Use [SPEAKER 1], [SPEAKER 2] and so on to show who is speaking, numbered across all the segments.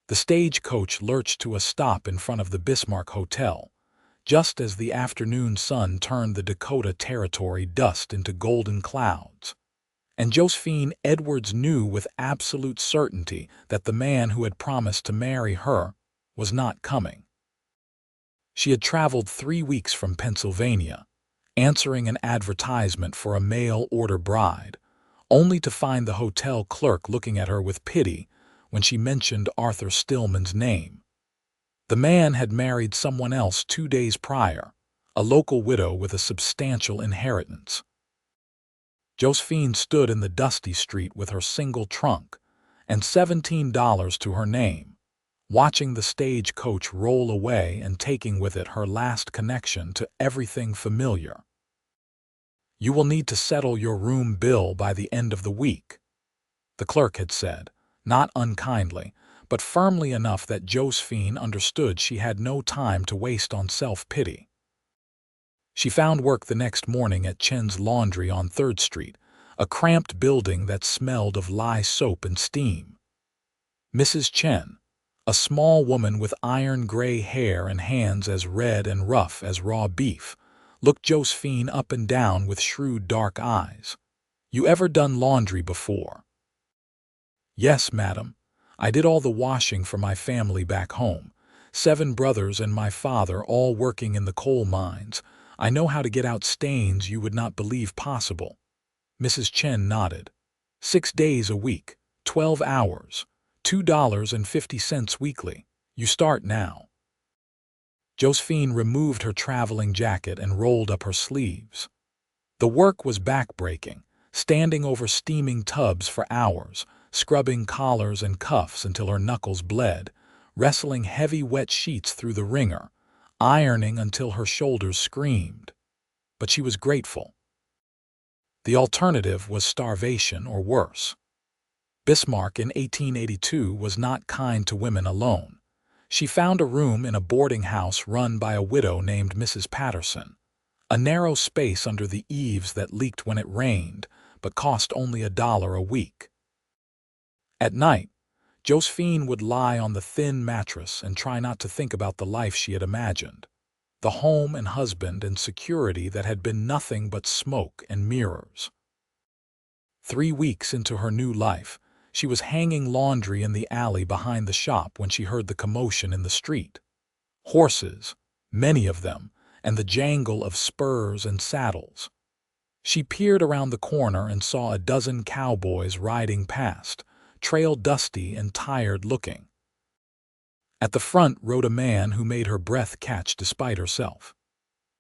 [SPEAKER 1] The stagecoach lurched to a stop in front of the Bismarck Hotel, just as the afternoon sun turned the Dakota Territory dust into golden clouds. And Josephine Edwards knew with absolute certainty that the man who had promised to marry her was not coming. She had traveled 3 weeks from Pennsylvania, answering an advertisement for a mail-order bride, only to find the hotel clerk looking at her with pity when she mentioned Arthur Stillman's name. The man had married someone else 2 days prior, a local widow with a substantial inheritance. Josephine stood in the dusty street with her single trunk and $17 to her name, watching the stagecoach roll away and taking with it her last connection to everything familiar. "You will need to settle your room bill by the end of the week," the clerk had said, not unkindly, but firmly enough that Josephine understood she had no time to waste on self-pity. She found work the next morning at Chen's Laundry on 3rd Street, a cramped building that smelled of lye soap and steam. Mrs. Chen, a small woman with iron-gray hair and hands as red and rough as raw beef, looked Josephine up and down with shrewd dark eyes. "You ever done laundry before?" "Yes, madam. I did all the washing for my family back home. 7 brothers and my father, all working in the coal mines. I know how to get out stains you would not believe possible." Mrs. Chen nodded. 6 days a week, 12 hours, $2.50 weekly. You start now." Josephine removed her traveling jacket and rolled up her sleeves. The work was back-breaking, standing over steaming tubs for hours, scrubbing collars and cuffs until her knuckles bled, wrestling heavy wet sheets through the wringer, ironing until her shoulders screamed. But she was grateful. The alternative was starvation or worse. Bismarck in 1882 was not kind to women alone. She found a room in a boarding house run by a widow named Mrs. Patterson, a narrow space under the eaves that leaked when it rained, but cost only $1 a week. At night, Josephine would lie on the thin mattress and try not to think about the life she had imagined, the home and husband and security that had been nothing but smoke and mirrors. 3 weeks into her new life, she was hanging laundry in the alley behind the shop when she heard the commotion in the street. Horses, many of them, and the jangle of spurs and saddles. She peered around the corner and saw a dozen cowboys riding past, trail dusty and tired-looking. At the front rode a man who made her breath catch despite herself.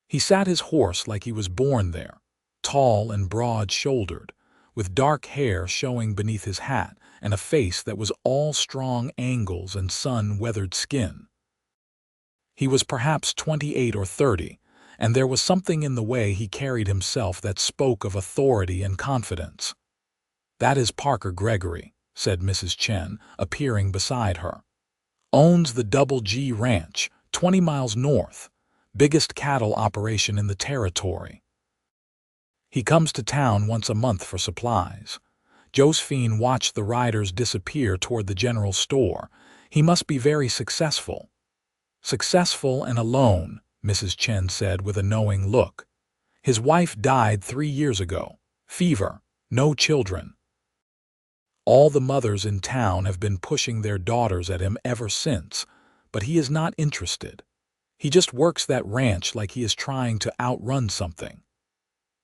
[SPEAKER 1] He sat his horse like he was born there, tall and broad-shouldered, with dark hair showing beneath his hat and a face that was all strong angles and sun-weathered skin. He was perhaps 28 or 30, and there was something in the way he carried himself that spoke of authority and confidence. "That is Parker Gregory," said Mrs. Chen, appearing beside her. "Owns the Double G Ranch, 20 miles north, biggest cattle operation in the territory. He comes to town once a month for supplies." Josephine watched the riders disappear toward the general store. "He must be very successful." "Successful and alone," Mrs. Chen said with a knowing look. "His wife died 3 years ago. Fever, no children. All the mothers in town have been pushing their daughters at him ever since, but he is not interested. He just works that ranch like he is trying to outrun something."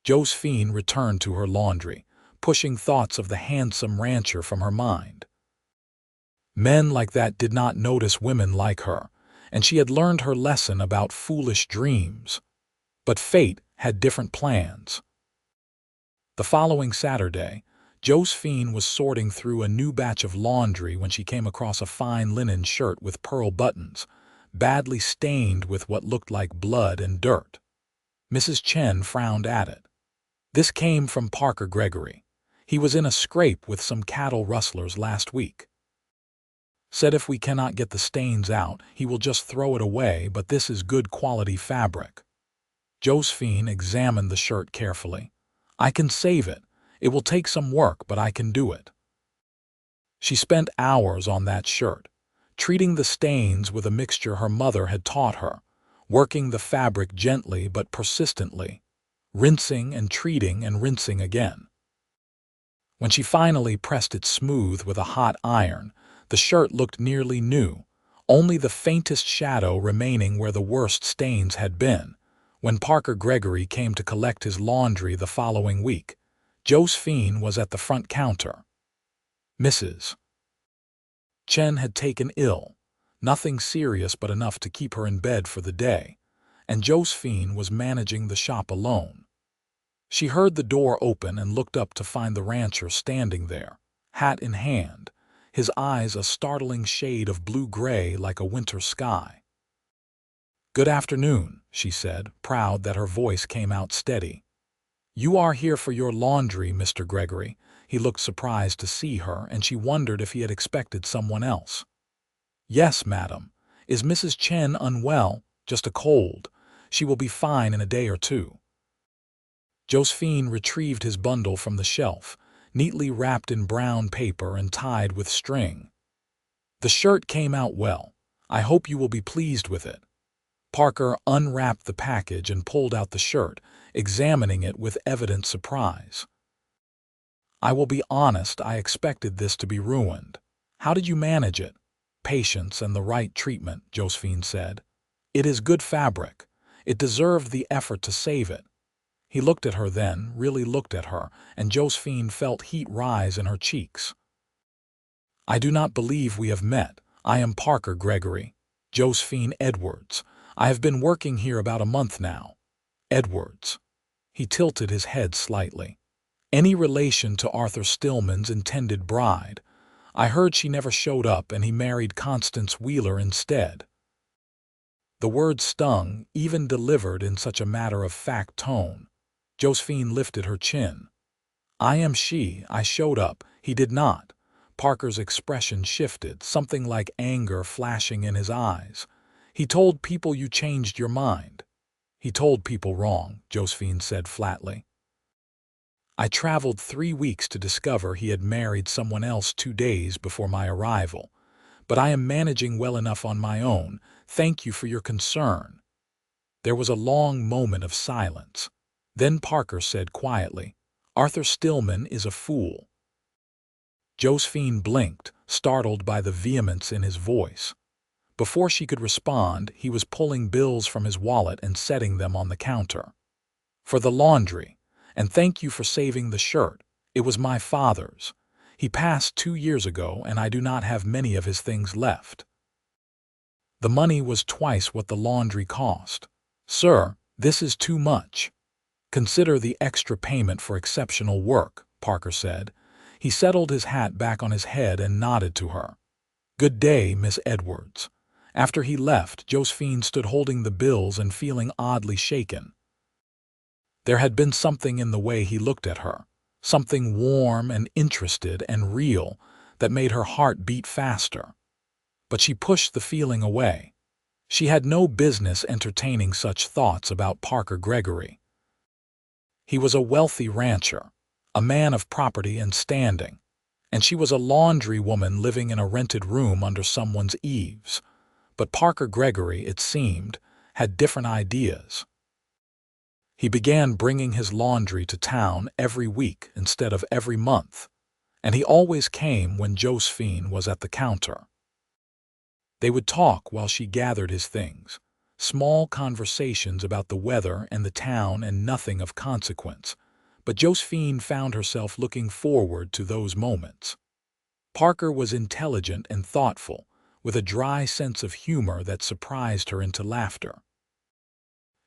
[SPEAKER 1] Josephine returned to her laundry, pushing thoughts of the handsome rancher from her mind. Men like that did not notice women like her, and she had learned her lesson about foolish dreams. But fate had different plans. The following Saturday, Josephine was sorting through a new batch of laundry when she came across a fine linen shirt with pearl buttons, badly stained with what looked like blood and dirt. Mrs. Chen frowned at it. "This came from Parker Gregory. He was in a scrape with some cattle rustlers last week. Said if we cannot get the stains out, he will just throw it away, but this is good quality fabric." Josephine examined the shirt carefully. "I can save it. It will take some work, but I can do it." She spent hours on that shirt, treating the stains with a mixture her mother had taught her, working the fabric gently but persistently, rinsing and treating and rinsing again. When she finally pressed it smooth with a hot iron, the shirt looked nearly new, only the faintest shadow remaining where the worst stains had been. When Parker Gregory came to collect his laundry the following week, Josephine was at the front counter. Mrs. Chen had taken ill, nothing serious but enough to keep her in bed for the day, and Josephine was managing the shop alone. She heard the door open and looked up to find the rancher standing there, hat in hand, his eyes a startling shade of blue-gray like a winter sky. "Good afternoon," she said, proud that her voice came out steady. "You are here for your laundry, Mr. Gregory." He looked surprised to see her, and she wondered if he had expected someone else. "Yes, madam. Is Mrs. Chen unwell? Just a cold. She will be fine in a day or two." Josephine retrieved his bundle from the shelf, neatly wrapped in brown paper and tied with string. "The shirt came out well. I hope you will be pleased with it." Parker unwrapped the package and pulled out the shirt, examining it with evident surprise. "I will be honest, I expected this to be ruined. How did you manage it?" "Patience and the right treatment," Josephine said. "It is good fabric. It deserved the effort to save it." He looked at her then, really looked at her, and Josephine felt heat rise in her cheeks. "I do not believe we have met. I am Parker Gregory. Josephine Edwards. I have been working here about a month now." "Edwards." He tilted his head slightly. "Any relation to Arthur Stillman's intended bride? I heard she never showed up and he married Constance Wheeler instead." The word stung, even delivered in such a matter-of-fact tone. Josephine lifted her chin. "I am she. I showed up. He did not." Parker's expression shifted, something like anger flashing in his eyes. "He told people you changed your mind." "He told people wrong," Josephine said flatly. "I traveled 3 weeks to discover he had married someone else 2 days before my arrival. But I am managing well enough on my own. Thank you for your concern." There was a long moment of silence. Then Parker said quietly, "Arthur Stillman is a fool." Josephine blinked, startled by the vehemence in his voice. Before she could respond, he was pulling bills from his wallet and setting them on the counter. "For the laundry. And thank you for saving the shirt. It was my father's. He passed 2 years ago, and I do not have many of his things left." The money was twice what the laundry cost. "Sir, this is too much." "Consider the extra payment for exceptional work," Parker said. He settled his hat back on his head and nodded to her. "Good day, Miss Edwards." After he left, Josephine stood holding the bills and feeling oddly shaken. There had been something in the way he looked at her, something warm and interested and real that made her heart beat faster. But she pushed the feeling away. She had no business entertaining such thoughts about Parker Gregory. He was a wealthy rancher, a man of property and standing, and she was a laundry woman living in a rented room under someone's eaves. But Parker Gregory, it seemed, had different ideas. He began bringing his laundry to town every week instead of every month, and he always came when Josephine was at the counter. They would talk while she gathered his things, small conversations about the weather and the town and nothing of consequence, but Josephine found herself looking forward to those moments. Parker was intelligent and thoughtful, with a dry sense of humor that surprised her into laughter.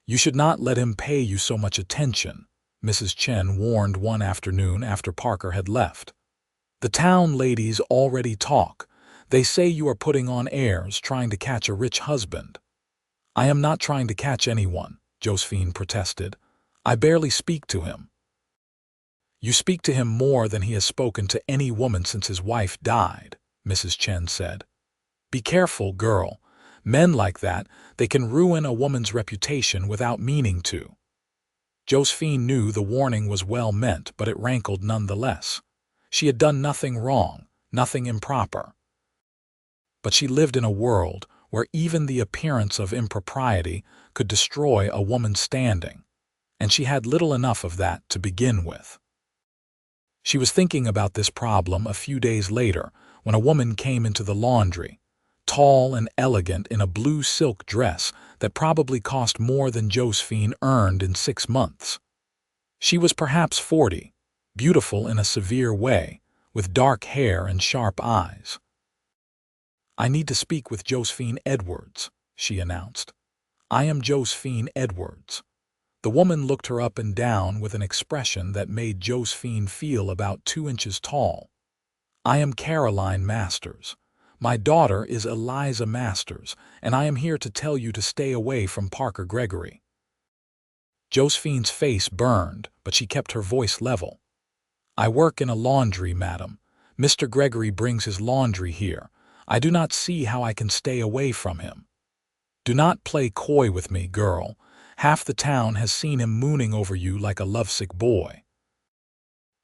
[SPEAKER 1] "You should not let him pay you so much attention," Mrs. Chen warned one afternoon after Parker had left. "The town ladies already talk. They say you are putting on airs, trying to catch a rich husband." "I am not trying to catch anyone," Josephine protested. "I barely speak to him." "You speak to him more than he has spoken to any woman since his wife died," Mrs. Chen said. "Be careful, girl. Men like that, they can ruin a woman's reputation without meaning to." Josephine knew the warning was well meant, but it rankled nonetheless. She had done nothing wrong, nothing improper. but she lived in a world where even the appearance of impropriety could destroy a woman's standing, and she had little enough of that to begin with. She was thinking about this problem a few days later when a woman came into the laundry, tall and elegant in a blue silk dress that probably cost more than Josephine earned in 6 months. She was perhaps 40, beautiful in a severe way, with dark hair and sharp eyes. "I need to speak with Josephine Edwards," she announced. "I am Josephine Edwards." The woman looked her up and down with an expression that made Josephine feel about 2 inches tall. "I am Caroline Masters. My daughter is Eliza Masters, and I am here to tell you to stay away from Parker Gregory." Josephine's face burned, but she kept her voice level. "I work in a laundry, madam. Mr. Gregory brings his laundry here. I do not see how I can stay away from him." "Do not play coy with me, girl. Half the town has seen him mooning over you like a lovesick boy.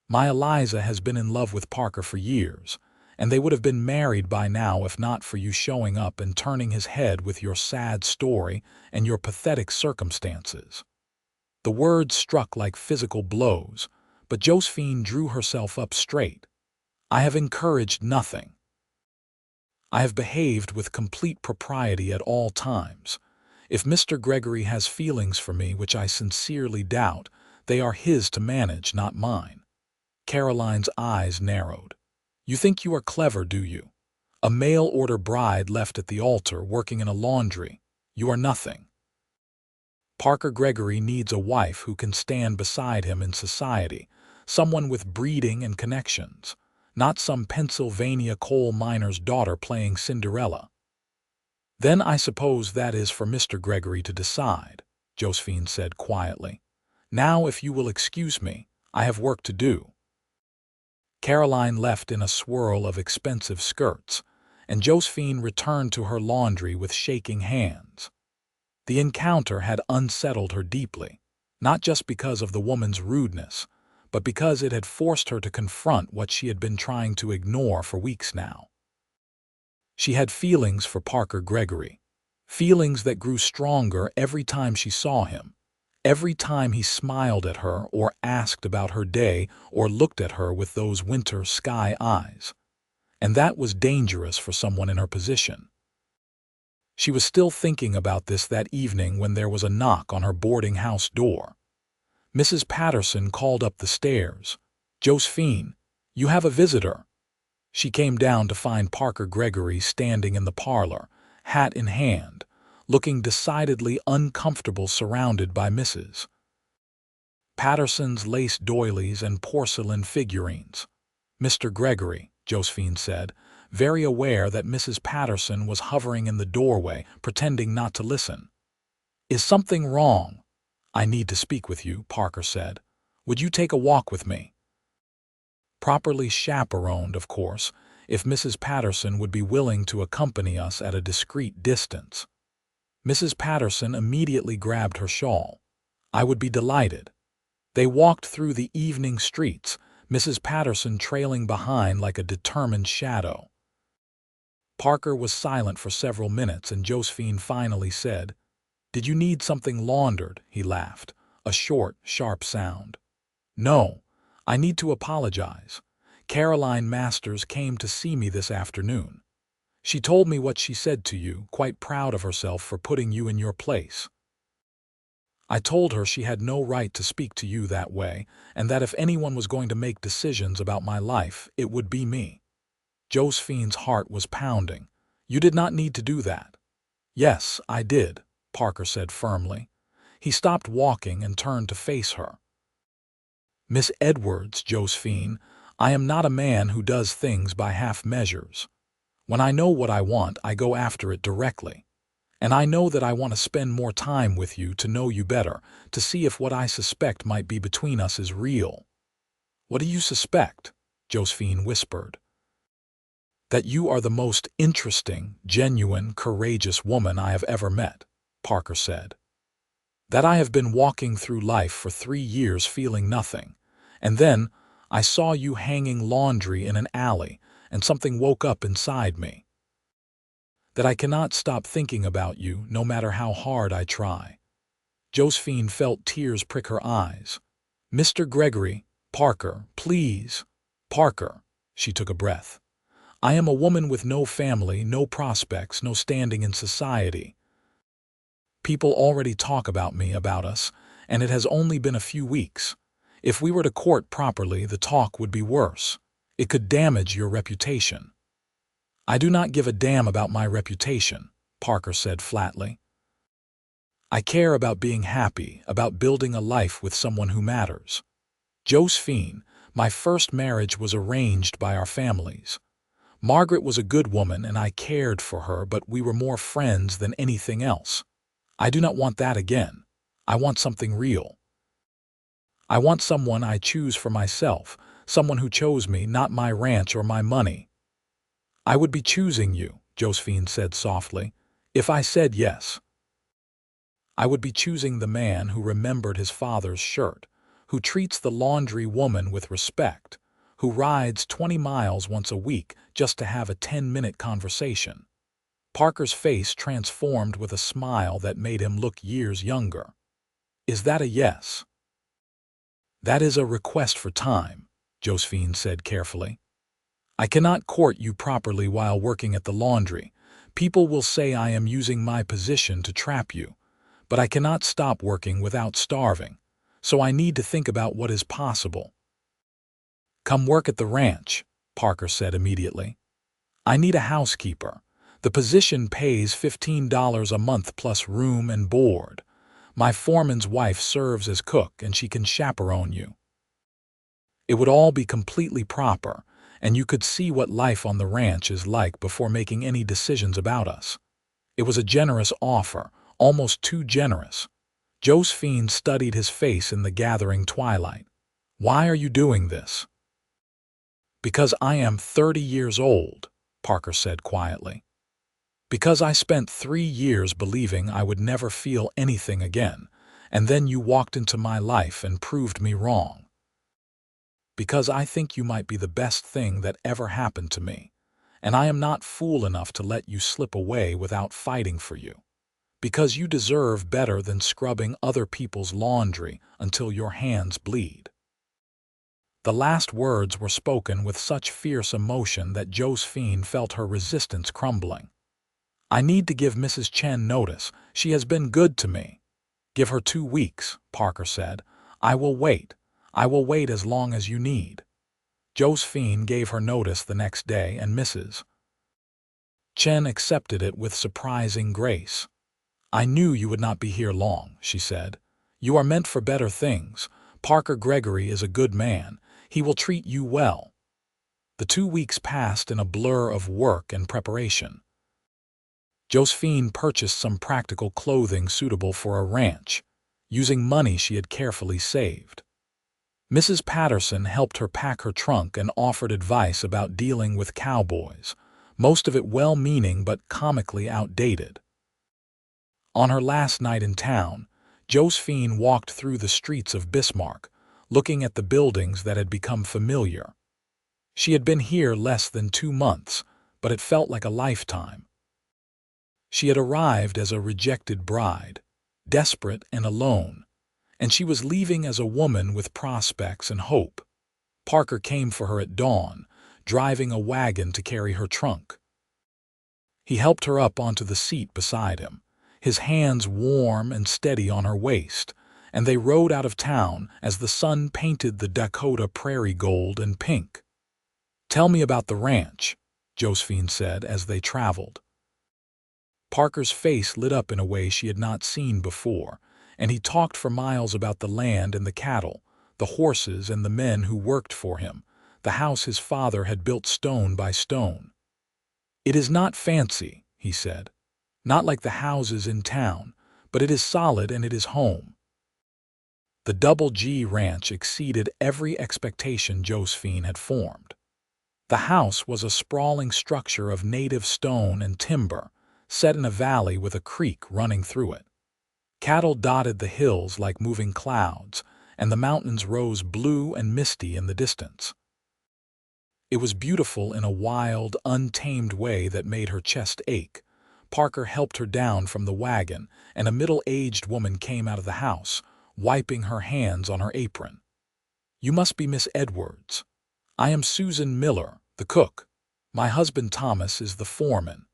[SPEAKER 1] My Eliza has been in love with Parker for years, and they would have been married by now if not for you showing up and turning his head with your sad story and your pathetic circumstances." The words struck like physical blows, but Josephine drew herself up straight. "I have encouraged nothing. I have behaved with complete propriety at all times. If Mr. Gregory has feelings for me, which I sincerely doubt, they are his to manage, not mine." Caroline's eyes narrowed. "You think you are clever, do you? A mail-order bride left at the altar working in a laundry. You are nothing. Parker Gregory needs a wife who can stand beside him in society, someone with breeding and connections, not some Pennsylvania coal miner's daughter playing Cinderella." "Then I suppose that is for Mr. Gregory to decide," Josephine said quietly. "Now, if you will excuse me, I have work to do." Caroline left in a swirl of expensive skirts, and Josephine returned to her laundry with shaking hands. The encounter had unsettled her deeply, not just because of the woman's rudeness, but because it had forced her to confront what she had been trying to ignore for weeks now. She had feelings for Parker Gregory, feelings that grew stronger every time she saw him, every time he smiled at her or asked about her day or looked at her with those winter sky eyes. And that was dangerous for someone in her position. She was still thinking about this that evening when there was a knock on her boarding house door. Mrs. Patterson called up the stairs. "Josephine, you have a visitor." She came down to find Parker Gregory standing in the parlor, hat in hand, looking decidedly uncomfortable surrounded by Mrs. Patterson's lace doilies and porcelain figurines. "Mr. Gregory," Josephine said, very aware that Mrs. Patterson was hovering in the doorway, pretending not to listen. "Is something wrong?" "I need to speak with you," Parker said. "Would you take a walk with me?" Properly chaperoned, of course, if Mrs. Patterson would be willing to accompany us at a discreet distance. Mrs. Patterson immediately grabbed her shawl. "I would be delighted." They walked through the evening streets, Mrs. Patterson trailing behind like a determined shadow. Parker was silent for several minutes, and Josephine finally said, "Did you need something laundered?" He laughed, a short, sharp sound. "No. I need to apologize. Caroline Masters came to see me this afternoon. She told me what she said to you, quite proud of herself for putting you in your place. I told her she had no right to speak to you that way, and that if anyone was going to make decisions about my life, it would be me." Josephine's heart was pounding. "You did not need to do that." "Yes, I did," Parker said firmly. He stopped walking and turned to face her. "Miss Edwards, Josephine, I am not a man who does things by half measures. When I know what I want, I go after it directly. And I know that I want to spend more time with you to know you better, to see if what I suspect might be between us is real." "What do you suspect?" Josephine whispered. "That you are the most interesting, genuine, courageous woman I have ever met," Parker said. "That I have been walking through life for 3 years feeling nothing, and then I saw you hanging laundry in an alley, and something woke up inside me." that I cannot stop thinking about you no matter how hard I try." Josephine felt tears prick her eyes. "Mr. Gregory, Parker, please." "Parker," she took a breath. "I am a woman with no family, no prospects, no standing in society. People already talk about me, about us, and it has only been a few weeks. If we were to court properly, the talk would be worse. It could damage your reputation." "I do not give a damn about my reputation," Parker said flatly. "I care about being happy, about building a life with someone who matters. Josephine, my first marriage was arranged by our families. Margaret was a good woman and I cared for her, but we were more friends than anything else. I do not want that again. I want something real. I want someone I choose for myself, someone who chose me, not my ranch or my money." "I would be choosing you," Josephine said softly, "if I said yes. I would be choosing the man who remembered his father's shirt, who treats the laundry woman with respect, who rides 20 miles once a week just to have a 10-minute conversation." Parker's face transformed with a smile that made him look years younger. "Is that a yes?" "That is a request for time," Josephine said carefully. "I cannot court you properly while working at the laundry. People will say I am using my position to trap you. But I cannot stop working without starving, so I need to think about what is possible." "Come work at the ranch," Parker said immediately. "I need a housekeeper. The position pays $15 a month plus room and board. My foreman's wife serves as cook and she can chaperone you. It would all be completely proper, and you could see what life on the ranch is like before making any decisions about us." It was a generous offer, almost too generous. Josephine studied his face in the gathering twilight. "Why are you doing this?" "Because I am 30 years old," Parker said quietly. "Because I spent 3 years believing I would never feel anything again, and then you walked into my life and proved me wrong. Because I think you might be the best thing that ever happened to me, and I am not fool enough to let you slip away without fighting for you. Because you deserve better than scrubbing other people's laundry until your hands bleed." The last words were spoken with such fierce emotion that Josephine felt her resistance crumbling. "I need to give Mrs. Chen notice. She has been good to me." "Give her 2 weeks," Parker said. "I will wait. I will wait as long as you need." Josephine gave her notice the next day, and Mrs. Chen accepted it with surprising grace. "I knew you would not be here long," she said. "You are meant for better things. Parker Gregory is a good man. He will treat you well." The 2 weeks passed in a blur of work and preparation. Josephine purchased some practical clothing suitable for a ranch, using money she had carefully saved. Mrs. Patterson helped her pack her trunk and offered advice about dealing with cowboys, most of it well-meaning but comically outdated. On her last night in town, Josephine walked through the streets of Bismarck, looking at the buildings that had become familiar. She had been here less than 2 months, but it felt like a lifetime. She had arrived as a rejected bride, desperate and alone, and she was leaving as a woman with prospects and hope. Parker came for her at dawn, driving a wagon to carry her trunk. He helped her up onto the seat beside him, his hands warm and steady on her waist, and they rode out of town as the sun painted the Dakota Prairie gold and pink. "Tell me about the ranch," Josephine said as they traveled. Parker's face lit up in a way she had not seen before, and he talked for miles about the land and the cattle, the horses and the men who worked for him, the house his father had built stone by stone. "It is not fancy," he said, "not like the houses in town, but it is solid and it is home." The Double G Ranch exceeded every expectation Josephine had formed. The house was a sprawling structure of native stone and timber, set in a valley with a creek running through it. Cattle dotted the hills like moving clouds, and the mountains rose blue and misty in the distance. It was beautiful in a wild, untamed way that made her chest ache, Parker helped her down from the wagon, and a middle-aged woman came out of the house, wiping her hands on her apron. "You must be Miss Edwards. I am Susan Miller, the cook. My husband Thomas is the foreman.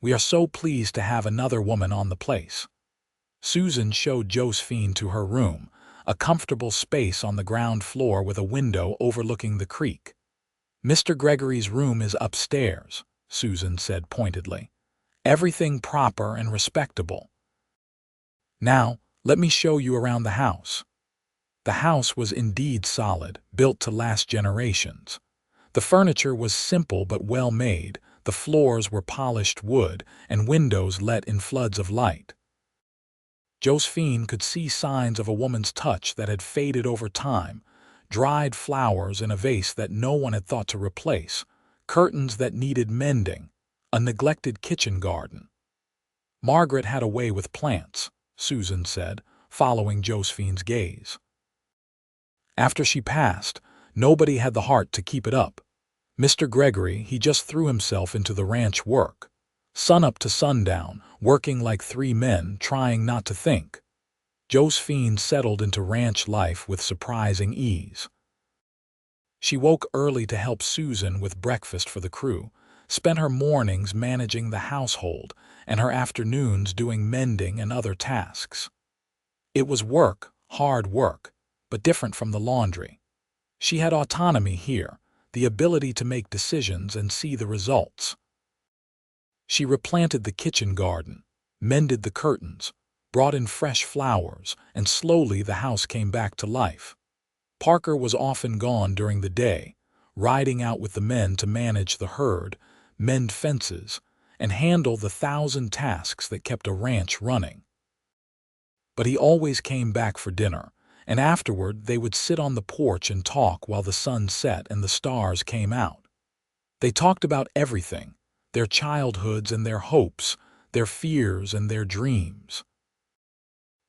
[SPEAKER 1] We are so pleased to have another woman on the place." Susan showed Josephine to her room, a comfortable space on the ground floor with a window overlooking the creek. "Mr. Gregory's room is upstairs," Susan said pointedly. "Everything proper and respectable. Now, let me show you around the house." The house was indeed solid, built to last generations. The furniture was simple but well made, the floors were polished wood, and windows let in floods of light. Josephine could see signs of a woman's touch that had faded over time, dried flowers in a vase that no one had thought to replace, curtains that needed mending, a neglected kitchen garden. "Margaret had a way with plants," Susan said, following Josephine's gaze. "After she passed, nobody had the heart to keep it up. Mr. Gregory, he just threw himself into the ranch work. Sun up to sundown, working like 3 men, trying not to think." Josephine settled into ranch life with surprising ease. She woke early to help Susan with breakfast for the crew, spent her mornings managing the household, and her afternoons doing mending and other tasks. It was work, hard work, but different from the laundry. She had autonomy here, the ability to make decisions and see the results. She replanted the kitchen garden, mended the curtains, brought in fresh flowers, and slowly the house came back to life. Parker was often gone during the day, riding out with the men to manage the herd, mend fences, and handle the 1,000 tasks that kept a ranch running. But he always came back for dinner, and afterward they would sit on the porch and talk while the sun set and the stars came out. They talked about everything, their childhoods and their hopes, their fears and their dreams.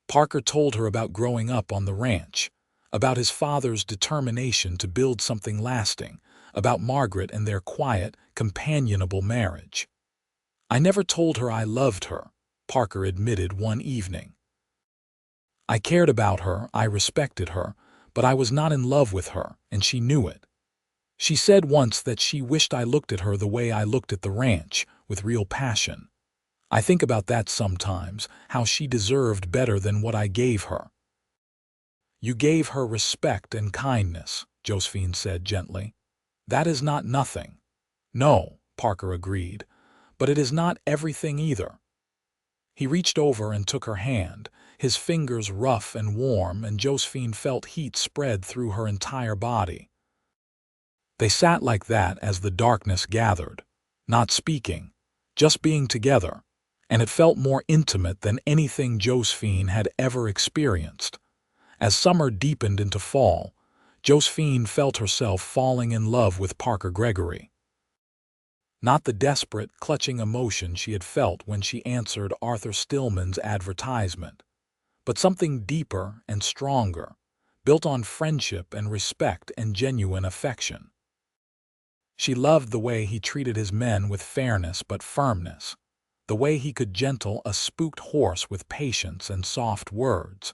[SPEAKER 1] Parker told her about growing up on the ranch, about his father's determination to build something lasting, about Margaret and their quiet, companionable marriage. "I never told her I loved her," Parker admitted one evening. "I cared about her, I respected her, but I was not in love with her, and she knew it. She said once that she wished I looked at her the way I looked at the ranch, with real passion. I think about that sometimes, how she deserved better than what I gave her." "You gave her respect and kindness," Josephine said gently. "That is not nothing." "No," Parker agreed, "but it is not everything either." He reached over and took her hand, his fingers rough and warm, and Josephine felt heat spread through her entire body. They sat like that as the darkness gathered, not speaking, just being together, and it felt more intimate than anything Josephine had ever experienced. As summer deepened into fall, Josephine felt herself falling in love with Parker Gregory. Not the desperate, clutching emotion she had felt when she answered Arthur Stillman's advertisement, but something deeper and stronger, built on friendship and respect and genuine affection. She loved the way he treated his men with fairness but firmness, the way he could gentle a spooked horse with patience and soft words,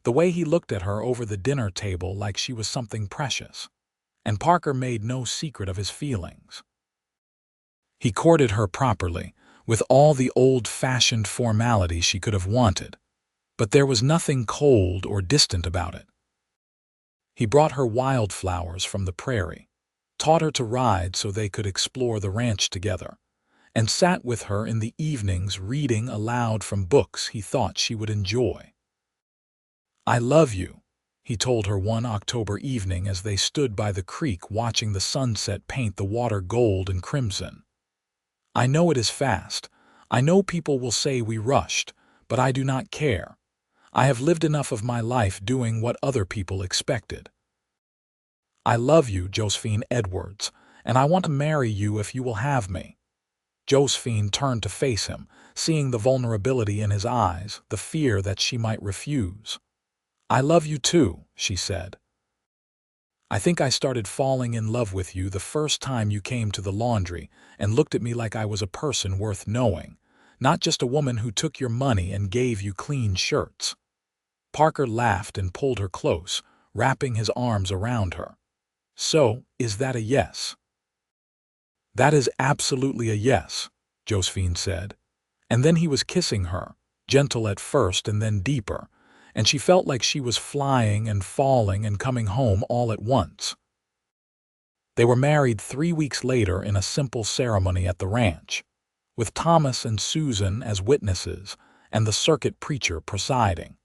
[SPEAKER 1] the way he looked at her over the dinner table like she was something precious. And Parker made no secret of his feelings. He courted her properly, with all the old-fashioned formality she could have wanted, but there was nothing cold or distant about it. He brought her wildflowers from the prairie, taught her to ride so they could explore the ranch together, and sat with her in the evenings reading aloud from books he thought she would enjoy. "I love you," he told her one October evening as they stood by the creek watching the sunset paint the water gold and crimson. "I know it is fast. I know people will say we rushed, but I do not care. I have lived enough of my life doing what other people expected. I love you, Josephine Edwards, and I want to marry you if you will have me." Josephine turned to face him, seeing the vulnerability in his eyes, the fear that she might refuse. "I love you too," she said. I think I started falling in love with you the first time you came to the laundry and looked at me like I was a person worth knowing, not just a woman who took your money and gave you clean shirts." Parker laughed and pulled her close, wrapping his arms around her. "So, is that a yes?" "That is absolutely a yes," Josephine said. And then he was kissing her, gentle at first and then deeper, and she felt like she was flying and falling and coming home all at once. They were married 3 weeks later in a simple ceremony at the ranch, with Thomas and Susan as witnesses and the circuit preacher presiding.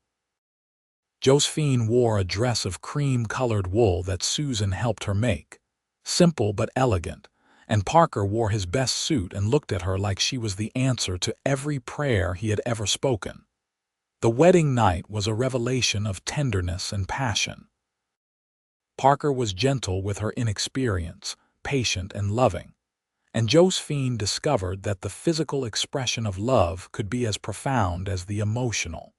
[SPEAKER 1] Josephine wore a dress of cream-colored wool that Susan helped her make, simple but elegant, and Parker wore his best suit and looked at her like she was the answer to every prayer he had ever spoken. The wedding night was a revelation of tenderness and passion. Parker was gentle with her inexperience, patient and loving, and Josephine discovered that the physical expression of love could be as profound as the emotional.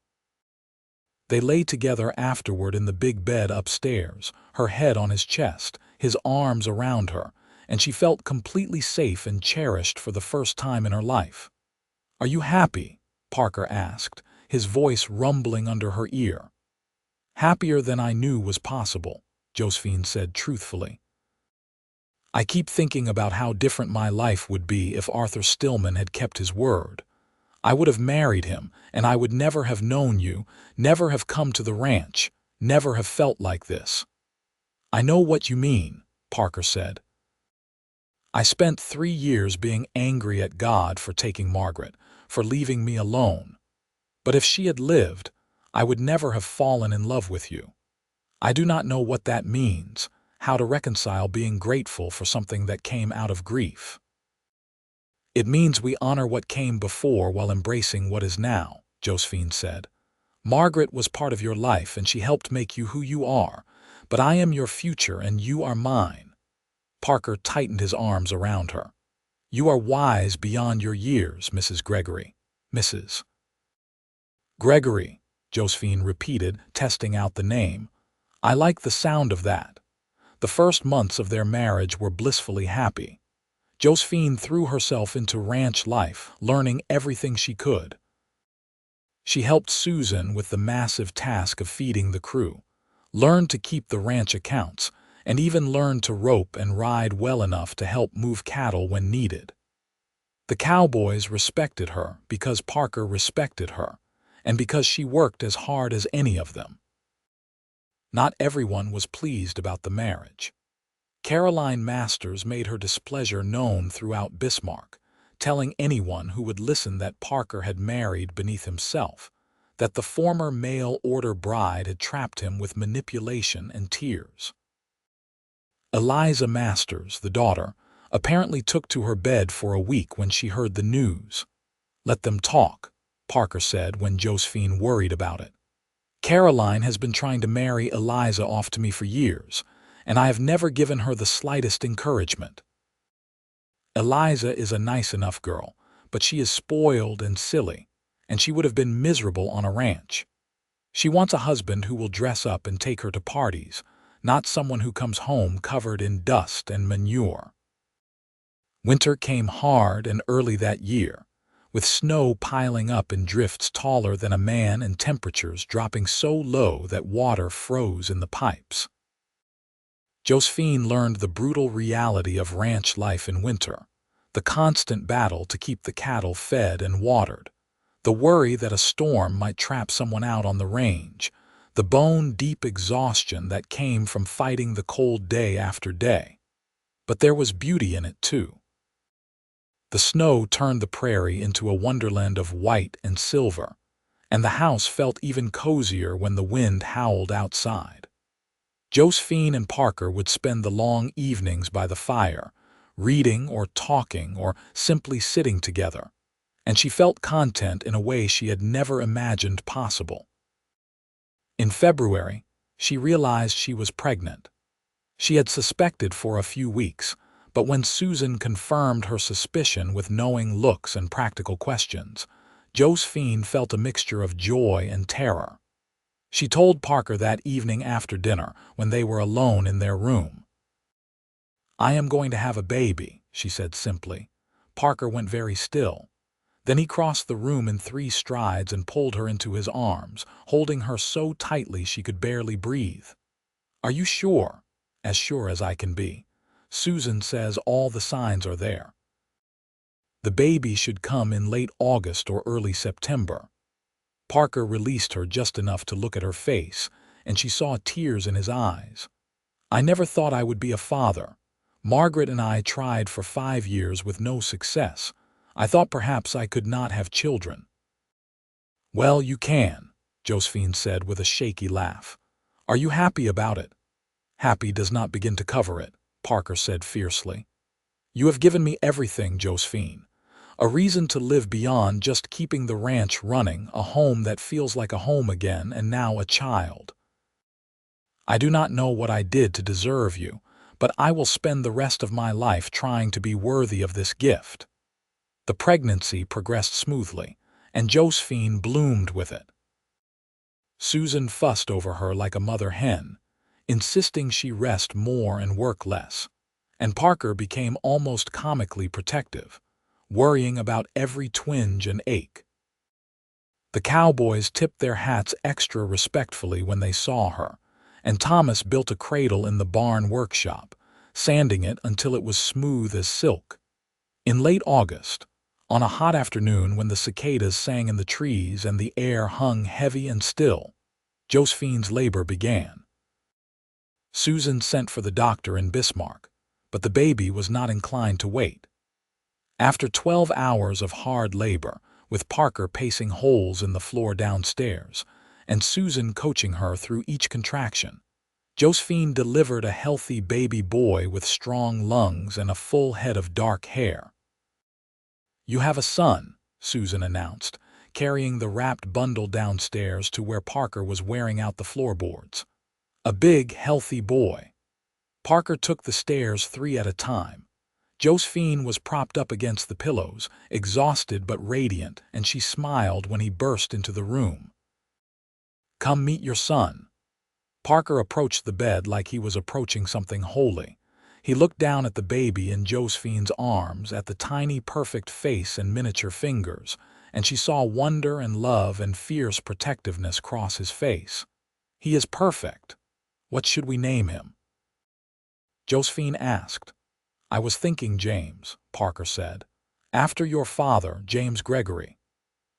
[SPEAKER 1] They lay together afterward in the big bed upstairs, her head on his chest, his arms around her, and she felt completely safe and cherished for the first time in her life. "Are you happy?" Parker asked, his voice rumbling under her ear. "Happier than I knew was possible," Josephine said truthfully. "I keep thinking about how different my life would be if Arthur Stillman had kept his word. I would have married him, and I would never have known you, never have come to the ranch, never have felt like this." "I know what you mean," Parker said. "I spent 3 years being angry at God for taking Margaret, for leaving me alone. But if she had lived, I would never have fallen in love with you. I do not know what that means, how to reconcile being grateful for something that came out of grief." "It means we honor what came before while embracing what is now," Josephine said. "Margaret was part of your life and she helped make you who you are, but I am your future and you are mine." Parker tightened his arms around her. "You are wise beyond your years, Mrs. Gregory." "Mrs. Gregory," Josephine repeated, testing out the name. "I like the sound of that." The first months of their marriage were blissfully happy. Josephine threw herself into ranch life, learning everything she could. She helped Susan with the massive task of feeding the crew, learned to keep the ranch accounts, and even learned to rope and ride well enough to help move cattle when needed. The cowboys respected her because Parker respected her, and because she worked as hard as any of them. Not everyone was pleased about the marriage. Caroline Masters made her displeasure known throughout Bismarck, telling anyone who would listen that Parker had married beneath himself, that the former mail-order bride had trapped him with manipulation and tears. Eliza Masters, the daughter, apparently took to her bed for a week when she heard the news. "Let them talk," Parker said when Josephine worried about it. "Caroline has been trying to marry Eliza off to me for years, and I have never given her the slightest encouragement. Eliza is a nice enough girl, but she is spoiled and silly, and she would have been miserable on a ranch. She wants a husband who will dress up and take her to parties, not someone who comes home covered in dust and manure." Winter came hard and early that year, with snow piling up in drifts taller than a man and temperatures dropping so low that water froze in the pipes. Josephine learned the brutal reality of ranch life in winter, the constant battle to keep the cattle fed and watered, the worry that a storm might trap someone out on the range, the bone-deep exhaustion that came from fighting the cold day after day. But there was beauty in it too. The snow turned the prairie into a wonderland of white and silver, and the house felt even cozier when the wind howled outside. Josephine and Parker would spend the long evenings by the fire, reading or talking or simply sitting together, and she felt content in a way she had never imagined possible. In February, she realized she was pregnant. She had suspected for a few weeks, but when Susan confirmed her suspicion with knowing looks and practical questions, Josephine felt a mixture of joy and terror. She told Parker that evening after dinner when they were alone in their room. "I am going to have a baby," she said simply. Parker went very still. Then he crossed the room in 3 strides and pulled her into his arms, holding her so tightly she could barely breathe. "Are you sure?" "As sure as I can be. Susan says all the signs are there. The baby should come in late August or early September." Parker released her just enough to look at her face, and she saw tears in his eyes. "I never thought I would be a father. Margaret and I tried for 5 years with no success. I thought perhaps I could not have children." "Well, you can," Josephine said with a shaky laugh. "Are you happy about it?" "Happy does not begin to cover it," Parker said fiercely. "You have given me everything, Josephine. A reason to live beyond just keeping the ranch running, a home that feels like a home again, and now a child. I do not know what I did to deserve you, but I will spend the rest of my life trying to be worthy of this gift." The pregnancy progressed smoothly, and Josephine bloomed with it. Susan fussed over her like a mother hen, insisting she rest more and work less, and Parker became almost comically protective, worrying about every twinge and ache. The cowboys tipped their hats extra respectfully when they saw her, and Thomas built a cradle in the barn workshop, sanding it until it was smooth as silk. In late August, on a hot afternoon when the cicadas sang in the trees and the air hung heavy and still, Josephine's labor began. Susan sent for the doctor in Bismarck, but the baby was not inclined to wait. After 12 hours of hard labor, with Parker pacing holes in the floor downstairs, and Susan coaching her through each contraction, Josephine delivered a healthy baby boy with strong lungs and a full head of dark hair. "You have a son," Susan announced, carrying the wrapped bundle downstairs to where Parker was wearing out the floorboards. "A big, healthy boy." Parker took the stairs 3 at a time. Josephine was propped up against the pillows, exhausted but radiant, and she smiled when he burst into the room. "Come meet your son." Parker approached the bed like he was approaching something holy. He looked down at the baby in Josephine's arms, at the tiny, perfect face and miniature fingers, and she saw wonder and love and fierce protectiveness cross his face. "He is perfect. What should we name him?" Josephine asked. "I was thinking James," Parker said. "After your father, James Gregory."